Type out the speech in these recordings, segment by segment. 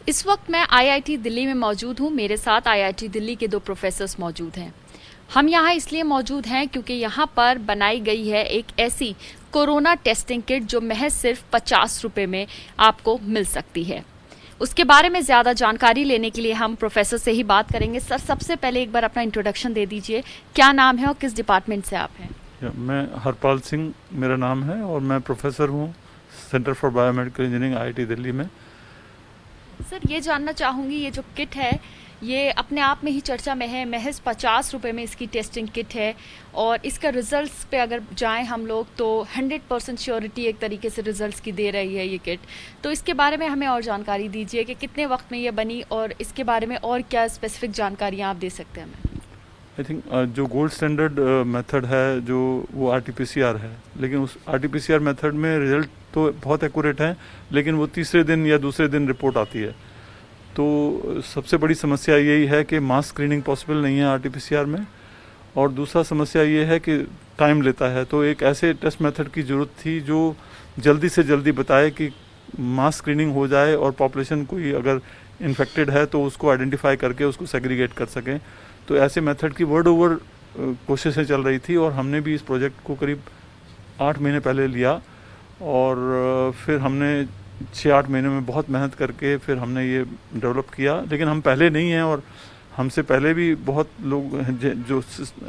इस वक्त मैं आईआईटी दिल्ली में मौजूद हूँ। मेरे साथ आईआईटी दिल्ली के दो प्रोफेसर्स मौजूद हैं। हम यहाँ इसलिए मौजूद हैं क्योंकि यहाँ पर बनाई गई है एक ऐसी कोरोना टेस्टिंग किट जो महज सिर्फ 50 रुपये में आपको मिल सकती है। उसके बारे में ज़्यादा जानकारी लेने के लिए हम प्रोफेसर से ही बात करेंगे। सर, सबसे पहले एक बार अपना इंट्रोडक्शन दे दीजिए। क्या नाम है और किस डिपार्टमेंट से आप हैं? मैं हरपाल सिंह मेरा नाम है और मैं प्रोफेसर हूँ centre for biomedical engineering IIT Delhi में। सर, ये जानना चाहूँगी, ये जो किट है ये अपने आप में ही चर्चा में है। महज 50 रुपये में इसकी टेस्टिंग किट है और इसका रिजल्ट्स पे अगर जाएं हम लोग तो 100% श्योरिटी एक तरीके से रिजल्ट्स की दे रही है ये किट। तो इसके बारे में हमें और जानकारी दीजिए कि कितने वक्त में ये बनी और इसके बारे में और क्या स्पेसिफिक जानकारियाँ आप दे सकते हैं हमें। आई थिंक जो गोल्ड स्टैंडर्ड मेथड है जो वो आरटीपीसीआर है, लेकिन उस आरटीपीसीआर मेथड में रिजल्ट तो बहुत एक्यूरेट है, लेकिन वो तीसरे दिन या दूसरे दिन रिपोर्ट आती है। तो सबसे बड़ी समस्या यही है कि मास स्क्रीनिंग पॉसिबल नहीं है आरटीपीसीआर में, और दूसरा समस्या ये है कि टाइम लेता है। तो एक ऐसे टेस्ट मेथड की ज़रूरत थी जो जल्दी से जल्दी बताए कि मास स्क्रीनिंग हो जाए और पॉपुलेशन कोई अगर इन्फेक्टेड है तो उसको आइडेंटिफाई करके उसको सेग्रीगेट कर सकें। तो ऐसे मेथड की वर्ल्ड ओवर कोशिशें चल रही थी और हमने भी इस प्रोजेक्ट को करीब 8 महीने पहले लिया और फिर हमने 6-8 महीने में बहुत मेहनत करके फिर हमने ये डेवलप किया। लेकिन हम पहले नहीं हैं और हमसे पहले भी बहुत लोग हैं जो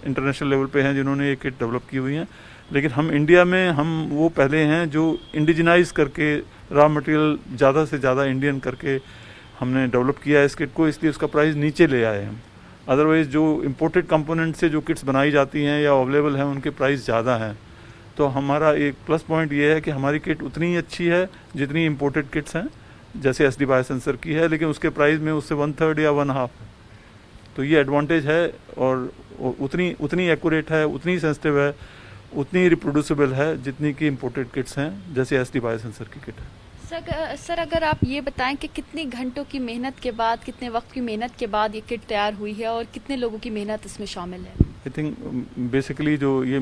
इंटरनेशनल लेवल पे हैं जिन्होंने ये किट डेवलप की हुई हैं, लेकिन हम इंडिया में हम वो पहले हैं जो इंडिजिनाइज करके रॉ मटेरियल ज़्यादा से ज़्यादा इंडियन करके हमने डेवलप किया है इस किट को, इसलिए उसका प्राइस नीचे ले आए हम। अदरवाइज़ जो इम्पोर्टेड कंपोनेंट से जो किट्स बनाई जाती हैं या अवेलेबल हैं उनके प्राइस ज़्यादा हैं। तो हमारा एक प्लस पॉइंट ये है कि हमारी किट उतनी ही अच्छी है जितनी इम्पोर्टेड किट्स हैं, जैसे एसडी बायोसेंसर की है, लेकिन उसके प्राइस में उससे 1/3 या 1/2 है। तो ये एडवांटेज है और उतनी एक्यूरेट है, उतनी सेंसिटिव है, उतनी रिप्रोड्यूसिबल है जितनी कि इम्पोर्टेड किट्स हैं, जैसे एसडी बायोसेंसर की किट है। सर, अगर आप ये बताएं कि कितने घंटों की मेहनत के बाद, कितने वक्त की मेहनत के बाद ये किट तैयार हुई है और कितने लोगों की मेहनत इसमें शामिल है? आई थिंक बेसिकली जो ये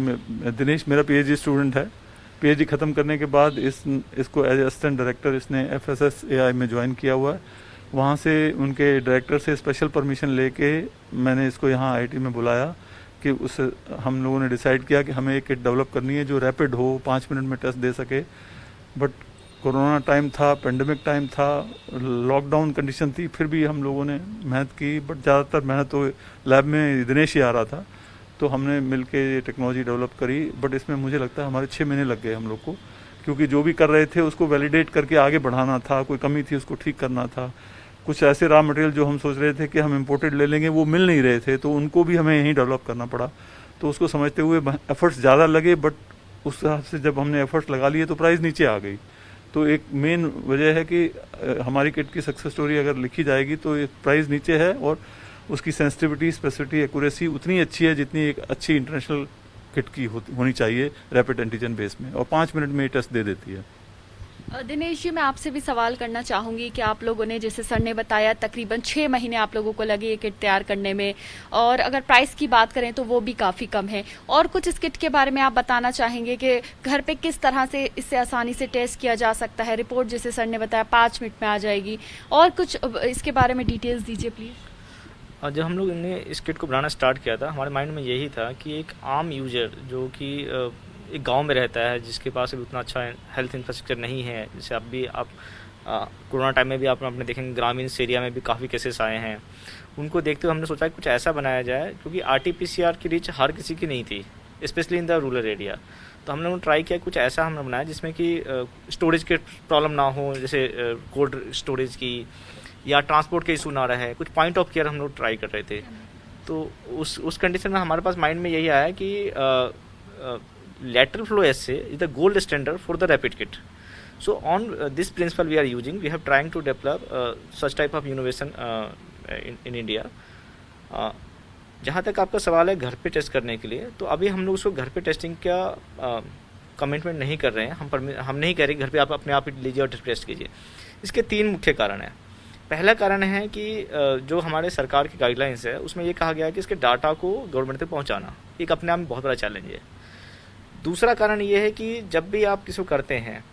दिनेश मेरा पीएचडी स्टूडेंट है, पीएचडी ख़त्म करने के बाद इसको एज असिस्टेंट डायरेक्टर इसने एफएसएसएआई में ज्वाइन किया हुआ है। वहाँ से उनके डायरेक्टर से स्पेशल परमिशन लेके मैंने इसको यहाँ आईआईटी में बुलाया कि उससे हम लोगों ने डिसाइड किया कि हमें एक किट डेवलप करनी है जो रैपिड हो, 5 मिनट में टेस्ट दे सके। बट कोरोना टाइम था, पेंडेमिक टाइम था, लॉकडाउन कंडीशन थी, फिर भी हम लोगों ने मेहनत की। बट ज़्यादातर मेहनत तो लैब में दिनेश ही आ रहा था, तो हमने मिलके ये टेक्नोलॉजी डेवलप करी। बट इसमें मुझे लगता है हमारे 6 महीने लग गए हम लोग को, क्योंकि जो भी कर रहे थे उसको वैलिडेट करके आगे बढ़ाना था, कोई कमी थी उसको ठीक करना था। कुछ ऐसे रॉ मटेरियल जो हम सोच रहे थे कि हम इम्पोर्टेड ले लेंगे वो मिल नहीं रहे थे, तो उनको भी हमें यहीं डेवलप करना पड़ा। तो उसको समझते हुए एफर्ट्स ज़्यादा लगे, बट उस हिसाब से जब हमने एफर्ट्स लगा लिए तो प्राइस नीचे आ गई। तो एक मेन वजह है कि हमारी किट की सक्सेस स्टोरी अगर लिखी जाएगी तो ये प्राइस नीचे है और उसकी सेंसिटिविटी, स्पेसिफिसिटी, एक्यूरेसी उतनी अच्छी है जितनी एक अच्छी इंटरनेशनल किट की होनी चाहिए रैपिड एंटीजन बेस में, और 5 मिनट में ये टेस्ट दे देती है। दिनेश जी, मैं आपसे भी सवाल करना चाहूँगी कि आप लोगों ने, जैसे सर ने बताया, तकरीबन 6 महीने आप लोगों को लगे ये किट तैयार करने में, और अगर प्राइस की बात करें तो वो भी काफ़ी कम है। और कुछ इस किट के बारे में आप बताना चाहेंगे कि घर पे किस तरह से इससे आसानी से टेस्ट किया जा सकता है? रिपोर्ट जैसे सर ने बताया 5 मिनट में आ जाएगी, और कुछ इसके बारे में डिटेल्स दीजिए प्लीज़। जब हम लोग ने इस किट को बनाना स्टार्ट किया था, हमारे माइंड में यही था कि एक आम यूजर जो कि एक गांव में रहता है, जिसके पास अभी उतना अच्छा हेल्थ इंफ्रास्ट्रक्चर नहीं है, जैसे आप कोरोना टाइम में भी आप अपने देखेंगे ग्रामीण एरिया में भी काफ़ी केसेस आए हैं, उनको देखते हुए हमने सोचा कि कुछ ऐसा बनाया जाए, क्योंकि आरटीपीसीआर की रीच हर किसी की नहीं थी, specially in the rural area. तो हम लोगों ने ट्राई किया कुछ ऐसा हमने बनाया जिसमें कि स्टोरेज के प्रॉब्लम ना हो, जैसे कोल्ड स्टोरेज की, या ट्रांसपोर्ट के इशू ना रहे। कुछ पॉइंट ऑफ केयर हम लोग ट्राई कर रहे थे। तो उस कंडीशन में हमारे पास माइंड में यही आया कि lateral flow assay is the gold standard for the rapid kit. So on this principle we are using, we have trying to develop such type of innovation in India. जहाँ तक आपका सवाल है घर पे टेस्ट करने के लिए, तो अभी हम लोग उसको घर पे टेस्टिंग का कमिटमेंट नहीं कर रहे हैं। हम नहीं कह रहे घर पे आप अपने आप ही लीजिए और टेस्ट कीजिए। इसके 3 मुख्य कारण हैं। पहला कारण है कि जो हमारे सरकार की गाइडलाइंस है उसमें ये कहा गया है कि इसके डाटा को गवर्नमेंट तक पहुँचाना एक अपने आप में बहुत बड़ा चैलेंज है। दूसरा कारण ये है कि जब भी आप किसी को करते हैं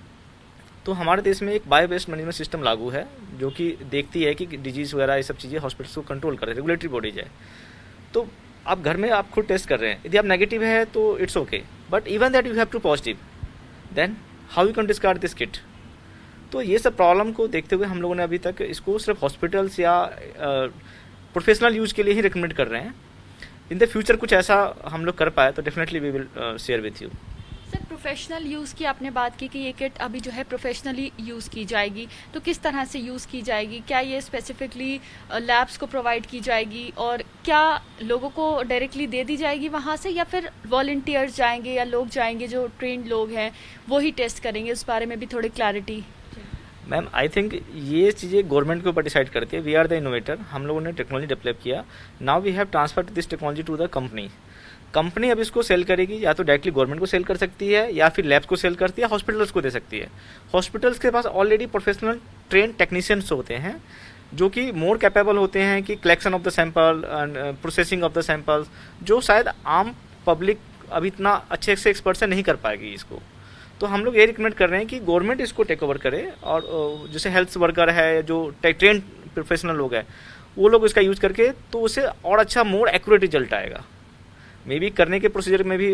तो हमारे देश में एक बायो बेस्ड मैनेजमेंट सिस्टम लागू है जो कि देखती है कि डिजीज़ वगैरह ये सब चीज़ें हॉस्पिटल्स को कंट्रोल करे, रेगुलेटरी बॉडीज है। तो आप घर में आप खुद टेस्ट कर रहे हैं, यदि आप नेगेटिव है तो it's okay, but even that you have to positive, then how you can discard this kit. तो ये सब प्रॉब्लम को देखते हुए हम लोगों ने अभी तक इसको सिर्फ हॉस्पिटल्स या प्रोफेशनल यूज के लिए ही रिकमेंड कर रहे हैं। इन द फ्यूचर कुछ ऐसा हम लोग कर पाए तो definitely we will share with you. Sir, professional use की आपने बात की कि ये किट अभी जो है प्रोफेशनली यूज़ की जाएगी, तो किस तरह से यूज़ की जाएगी? क्या ये स्पेसिफिकली लैब्स को प्रोवाइड की जाएगी और क्या लोगों को डायरेक्टली दे दी जाएगी वहाँ से, या फिर वॉलंटियर्स जाएंगे या लोग जाएंगे जो ट्रेंड लोग हैं वो ही टेस्ट करेंगे? उस बारे में भी थोड़ी क्लैरिटी। मैम आई थिंक ये चीज़ें गवर्नमेंट के ऊपर डिसाइड करती है। वी आर द इनोवेटर, हम लोगों ने टेक्नोलॉजी डेवलप किया, now we have transferred this technology to the company अब इसको सेल करेगी, या तो डायरेक्टली गवर्नमेंट को सेल कर सकती है या फिर लैब्स को सेल करती है, हॉस्पिटल्स को दे सकती है। हॉस्पिटल्स के पास ऑलरेडी प्रोफेशनल ट्रेन टेक्नीशियंस होते हैं जो कि मोर कैपेबल होते हैं कि collection of the sample and processing of the samples, जो शायद आम पब्लिक अभी इतना अच्छे से एक्सपर्ट से नहीं कर पाएगी इसको। तो हम लोग ये रिकमेंड कर रहे हैं कि गवर्नमेंट इसको टेक ओवर करे, और जैसे हेल्थ वर्कर है, जो ट्रेन प्रोफेशनल लोग हैं, वो लोग इसका यूज करके तो उसे और अच्छा मोर एक्यूरेट रिजल्ट आएगा। मे बी करने के प्रोसीजर में भी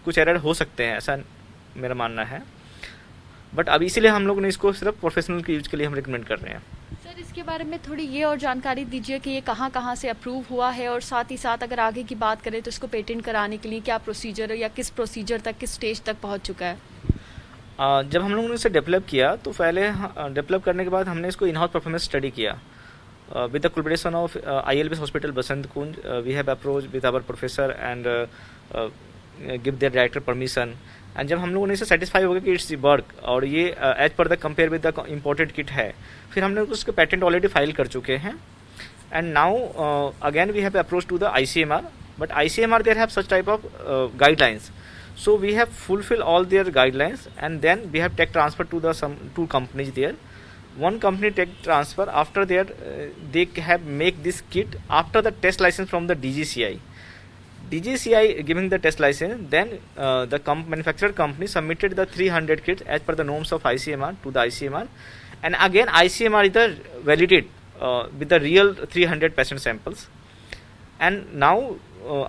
कुछ एरर हो सकते हैं, ऐसा मेरा मानना है, बट अब इसीलिए हम लोग ने इसको सिर्फ प्रोफेशनल के यूज के लिए हम रिकमेंड कर रहे हैं। सर, इसके बारे में थोड़ी ये और जानकारी दीजिए कि ये कहाँ कहाँ से अप्रूव हुआ है, और साथ ही साथ अगर आगे की बात करें तो इसको पेटेंट कराने के लिए क्या प्रोसीजर है, या किस प्रोसीजर तक, किस स्टेज तक पहुँच चुका है? जब हम लोगों ने इसे डेवलप किया तो पहले डेवलप करने के बाद हमने इसको इन हाउस परफॉर्मेंस स्टडी किया with the collaboration of ILBS Hospital Basant Kunj. We have approached with our professor and give their director permission, and जब हम लोगों ने इसे सेटिस्फाई हो गया कि इट्स वर्क और ये as per the compare with the imported kit है, फिर हमने उसके पेटेंट ऑलरेडी फाइल कर चुके हैं। And now again we have approach to the ICMR, but ICMR there have such type of guidelines, so we have fulfill all their guidelines, and then we have tech transfer to the two companies there. One company tech transfer, after that they have make this kit after the test license from the DGCI giving the test license, then the manufacturer company submitted the 300 kits as per the norms of ICMR to the ICMR, and again ICMR is the validate with the real 300 patient samples, and now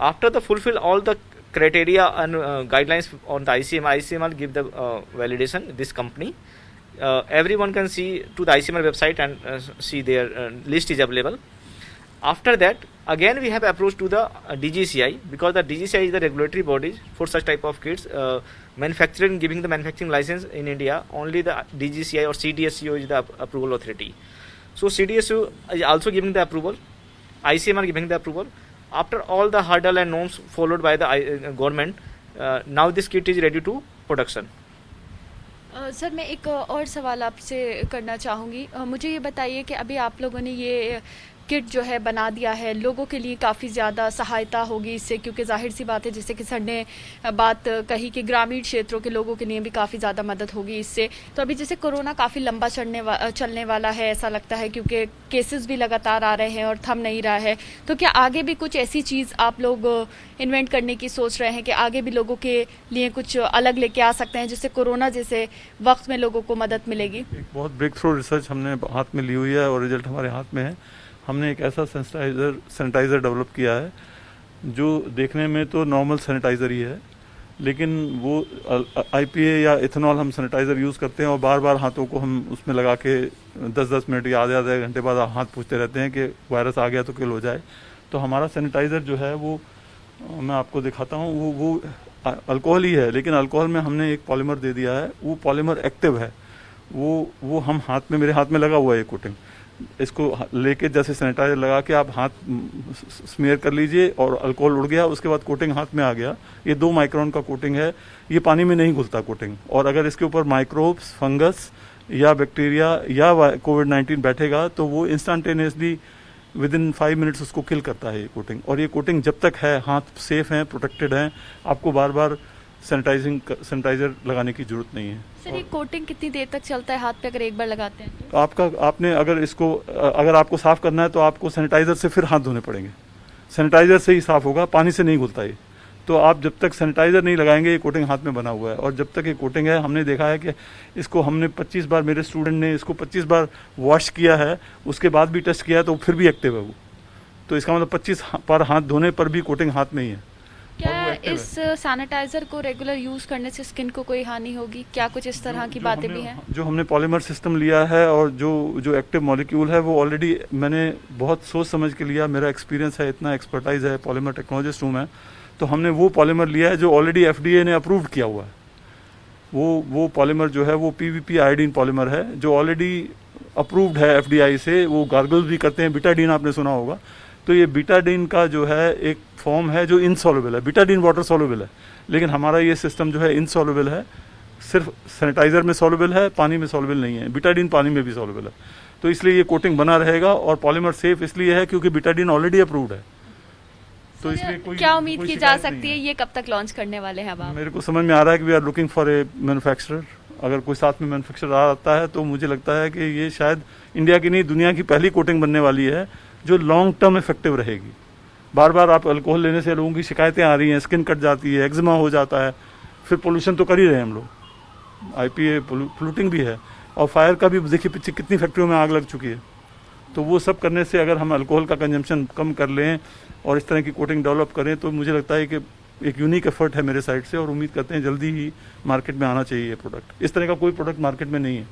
after the fulfill all the criteria and guidelines on the ICMR give the validation this company. Everyone can see to the ICMR website and see their list is available. After that again we have approached to the DGCI, because the DGCI is the regulatory body for such type of kits. Manufacturing, giving the manufacturing license in India, only the DGCI or CDSCO is the approval authority. So CDSCO is also giving the approval, ICMR giving the approval. After all the hurdle and norms followed by the government, now this kit is ready to production. Sir, मैं एक और सवाल आपसे करना चाहूँगी। मुझे ये बताइए कि अभी आप लोगों ने ये किट जो है बना दिया है, लोगों के लिए काफ़ी ज़्यादा सहायता होगी इससे, क्योंकि जाहिर सी बात है, जैसे कि सर ने बात कही कि ग्रामीण क्षेत्रों के लोगों के लिए भी काफ़ी ज़्यादा मदद होगी इससे। तो अभी जैसे कोरोना काफ़ी लंबा चलने वाला है ऐसा लगता है, क्योंकि केसेस भी लगातार आ रहे हैं और थम नहीं रहा है, तो क्या आगे भी कुछ ऐसी चीज़ आप लोग इन्वेंट करने की सोच रहे हैं कि आगे भी लोगों के लिए कुछ अलग लेके आ सकते हैं, जिससे कोरोना जैसे वक्त में लोगों को मदद मिलेगी? एक बहुत ब्रेक थ्रू रिसर्च हमने हाथ में ली हुई है और रिजल्ट हमारे हाथ में है। हमने एक ऐसा सैनिटाइज़र डेवलप किया है जो देखने में तो नॉर्मल सैनिटाइज़र ही है, लेकिन वो IPA या इथेनॉल हम सैनिटाइज़र यूज़ करते हैं और बार बार हाथों को हम उसमें लगा के 10-10 मिनट या आधे घंटे बाद हाथ पूछते रहते हैं कि वायरस आ गया तो किल हो जाए। तो हमारा सैनिटाइज़र जो है वो मैं आपको दिखाता हूँ, वो अल्कोहल ही है, लेकिन अल्कोहल में हमने एक पॉलीमर दे दिया है, वो पॉलीमर एक्टिव है, वो हम हाथ में, मेरे हाथ में लगा हुआ है ये कोटिंग, इसको लेके जैसे सैनिटाइजर लगा के आप हाथ स्मेयर कर लीजिए और अल्कोहल उड़ गया, उसके बाद कोटिंग हाथ में आ गया। ये 2 माइक्रोन का कोटिंग है, ये पानी में नहीं घुलता कोटिंग, और अगर इसके ऊपर माइक्रोब्स, फंगस या बैक्टीरिया या कोविड-19 बैठेगा तो वो इंस्टेंटेनियसली विदिन 5 मिनट्स उसको किल करता है ये कोटिंग। और ये कोटिंग जब तक है, हाथ सेफ हैं, प्रोटेक्टेड हैं, आपको बार बार सैनिटाइजर लगाने की जरूरत नहीं है। सर, ये कोटिंग कितनी देर तक चलता है हाथ पे अगर एक बार लगाते हैं? आपने अगर आपको साफ करना है तो आपको सैनिटाइजर से फिर हाथ धोने पड़ेंगे, सैनिटाइजर से ही साफ होगा, पानी से नहीं घुलता ये। तो आप जब तक सैनिटाइजर नहीं लगाएंगे, ये कोटिंग हाथ में बना हुआ है, और जब तक ये कोटिंग है, हमने देखा है कि इसको हमने 25 बार, मेरे स्टूडेंट ने इसको 25 बार वॉश किया है, उसके बाद भी टेस्ट किया है तो फिर भी एक्टिव है वो। तो इसका मतलब 25 बार हाथ धोने पर भी कोटिंग हाथ में ही है। क्या इस सैनिटाइजर को रेगुलर यूज करने से स्किन को कोई हानि होगी? क्या कुछ इस तरह की बातें भी हैं? जो हमने पॉलीमर सिस्टम लिया है और जो एक्टिव मॉलिक्यूल है वो ऑलरेडी मैंने बहुत सोच समझ के लिया, मेरा एक्सपीरियंस है, इतना एक्सपर्टाइज है, पॉलीमर टेक्नोलॉजिस्ट हूँ मैं, तो हमने वो पॉलीमर लिया है जो ऑलरेडी FDA ने अप्रूव किया हुआ है। वो पॉलीमर जो है वो PVP आयोडीन पॉलीमर है जो ऑलरेडी अप्रूव्ड है FDI से। वो गार्गल्स भी करते हैं, बीटाडीन आपने सुना होगा। तो ये बीटाडीन का जो है एक फॉर्म है जो इनसॉल्युबल है। बीटाडीन वाटर सॉल्युबल है, लेकिन हमारा ये सिस्टम जो है इनसॉल्युबल है, सिर्फ सैनिटाइजर में सॉल्युबल है, पानी में सॉल्युबल नहीं है। बीटाडीन पानी में भी सॉल्युबल है, तो इसलिए ये कोटिंग बना रहेगा। और पॉलीमर सेफ इसलिए है क्योंकि बीटाडीन ऑलरेडी अप्रूव्ड है। तो इसलिए क्या उम्मीद की जा सकती है? ये कब तक लॉन्च करने वाले हैं आप? मेरे को समझ में आ रहा है कि we are looking for a manufacturer. अगर कोई साथ में मैन्युफैक्चरर आता है तो मुझे लगता है कि ये शायद इंडिया की नहीं, दुनिया की पहली कोटिंग बनने वाली है जो लॉन्ग टर्म इफेक्टिव रहेगी। बार बार आप अल्कोहल लेने से लोगों की शिकायतें आ रही हैं, स्किन कट जाती है, एक्जिमा हो जाता है, फिर पोल्यूशन तो कर ही रहे हैं हम लोग, IPA पोल्यूटिंग भी है, और फायर का भी देखिए पीछे कितनी फैक्ट्रियों में आग लग चुकी है। तो वो सब करने से अगर हम अल्कोहल का कंजम्पशन कम कर लें और इस तरह की कोटिंग डेवलप करें तो मुझे लगता है कि एक यूनिक एफर्ट है मेरे साइड से, और उम्मीद करते हैं जल्दी ही मार्केट में आना चाहिए ये प्रोडक्ट। इस तरह का कोई प्रोडक्ट मार्केट में नहीं है।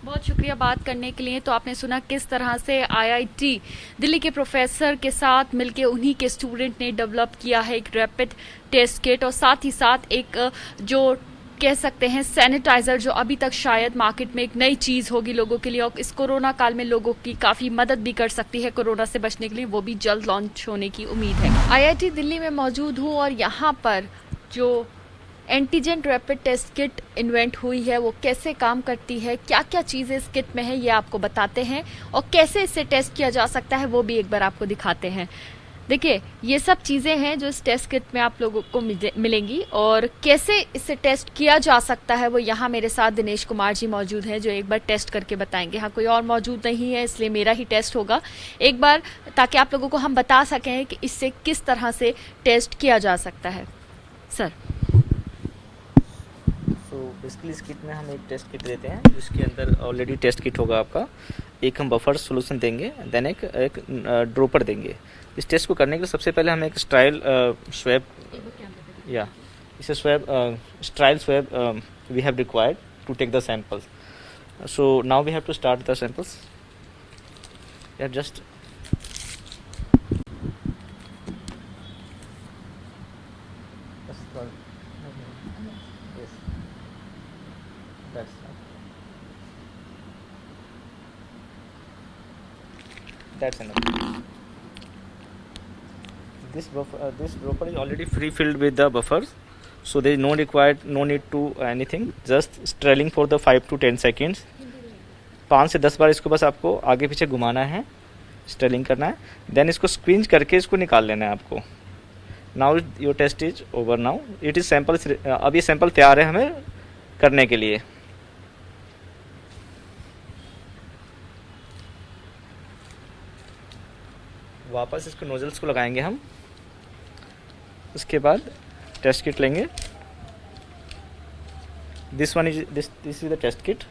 बहुत शुक्रिया बात करने के लिए। तो आपने सुना किस तरह से IIT दिल्ली के प्रोफेसर के साथ मिलके उन्हीं के स्टूडेंट ने डेवलप किया है एक रैपिड टेस्ट किट, और साथ ही साथ एक जो कह सकते हैं सैनिटाइजर, जो अभी तक शायद मार्केट में एक नई चीज होगी लोगों के लिए, और इस कोरोना काल में लोगों की काफी मदद भी कर सकती है कोरोना से बचने के लिए। वो भी जल्द लॉन्च होने की उम्मीद है। IIT दिल्ली में मौजूद हूँ और यहाँ पर जो antigen rapid test kit invent हुई है वो कैसे काम करती है, क्या क्या चीजें इस किट में है, ये आपको बताते हैं, और कैसे इससे टेस्ट किया जा सकता है वो भी एक बार आपको दिखाते हैं। देखिए, ये सब चीजें हैं जो इस टेस्ट किट में आप लोगों को मिलेंगी, और कैसे इसे टेस्ट किया जा सकता है वो यहाँ मेरे साथ दिनेश कुमार जी मौजूद हैं जो एक बार टेस्ट करके बताएंगे। हाँ, कोई और मौजूद नहीं है इसलिए मेरा ही टेस्ट होगा एक बार, ताकि आप लोगों को हम बता सकें कि इससे किस तरह से टेस्ट किया जा सकता है। सर, बेसिकली इस किट में हम एक टेस्ट किट देते हैं जिसके अंदर ऑलरेडी टेस्ट किट होगा आपका। एक हम बफर सॉल्यूशन देंगे, देन एक ड्रॉपर देंगे। इस टेस्ट को करने के लिए सबसे पहले हम एक स्ट्राइल स्वैब या इसे sterile swab we have required to take the samples. So now we have to start the samples. या just that's enough. This dropper is already pre-filled with the buffers, so there is no need to anything, just strailing for the 5 to 10 seconds. 5 से 10 बार इसको बस आपको आगे पीछे घुमाना है, Sterling करना है, देन इसको स्क्वींज करके इसको निकाल लेना है आपको। Now your test is over. Now it is sample. अब ये सैंपल तैयार है हमें करने के लिए। वापस इसको नोजल्स को लगाएंगे हम। उसके बाद टेस्ट किट लेंगे। This is the test kit.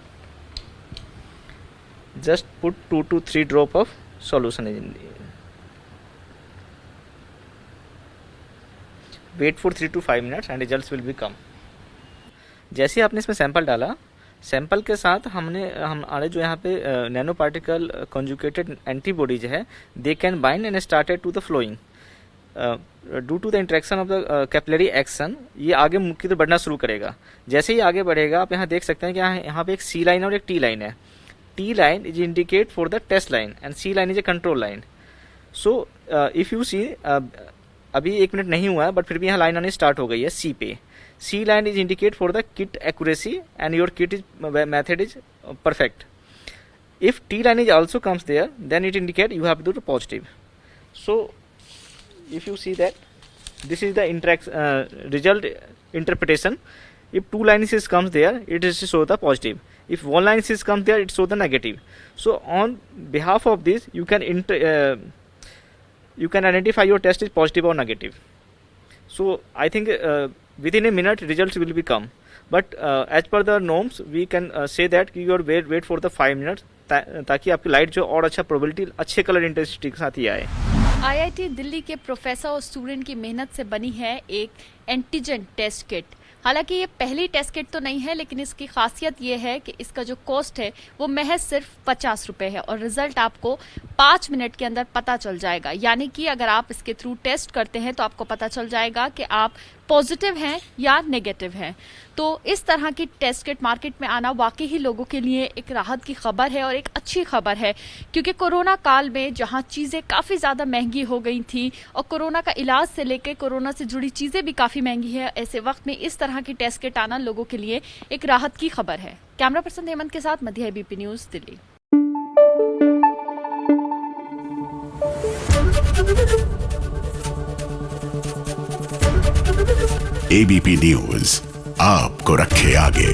Just put 2 to 3 drop of solution in the, wait for 3 to 5 minutes and results will be come। जैसे ही आपने इसमें सैंपल डाला, सैंपल के साथ हमारे जो यहाँ पे नैनो पार्टिकल कॉन्जुगेटेड एंटीबॉडीज है, they can bind and started to the flowing due to the interaction of the capillary action. ये आगे मुख की तरफ बढ़ना शुरू करेगा। जैसे ही आगे बढ़ेगा, आप यहाँ देख सकते हैं कि यहाँ पे एक C लाइन और एक T लाइन है। T line is indicate for the test line and C line is a control line. So if you see अभी 1 मिनट नहीं हुआ है बट फिर भी यहाँ लाइन आनी स्टार्ट हो गई है C पे। C line is indicate for the kit accuracy and your kit is method is perfect. If T line is also comes there, then it indicate you have to do positive. So if you see that this is the result interpretation. If 2 lines comes there, it is show the positive. If 1 line comes there, it show the negative. So on behalf of this, you can identify your test is positive or negative. So I think within a minute results will be come. But as per the norms we can say that you are wait for the 5 minutes ताकि आपकी light जो और अच्छा probability अच्छे colour intensity के साथ ही आए। IIT Delhi के प्रोफेसर और स्टूडेंट की मेहनत से बनी है एक एंटीजन टेस्ट किट। हालांकि ये पहली टेस्ट किट तो नहीं है, लेकिन इसकी खासियत ये है कि इसका जो कॉस्ट है वो महज सिर्फ 50 रुपए है और रिजल्ट आपको 5 मिनट के अंदर पता चल जाएगा। यानी कि अगर आप इसके थ्रू टेस्ट करते हैं तो आपको पता चल जाएगा कि आप पॉजिटिव हैं या नेगेटिव हैं। तो इस तरह की टेस्ट किट मार्केट में आना वाकई ही लोगों के लिए एक राहत की खबर है और एक अच्छी खबर है, क्योंकि कोरोना काल में जहां चीजें काफी ज्यादा महंगी हो गई थी और कोरोना का इलाज से लेकर कोरोना से जुड़ी चीजें भी काफी महंगी है, ऐसे वक्त में इस तरह की टेस्ट किट आना लोगों के लिए एक राहत की खबर है। कैमरा पर्सन हेमंत के साथ मध्य ABP news Delhi. ABP news आपको रखे आगे।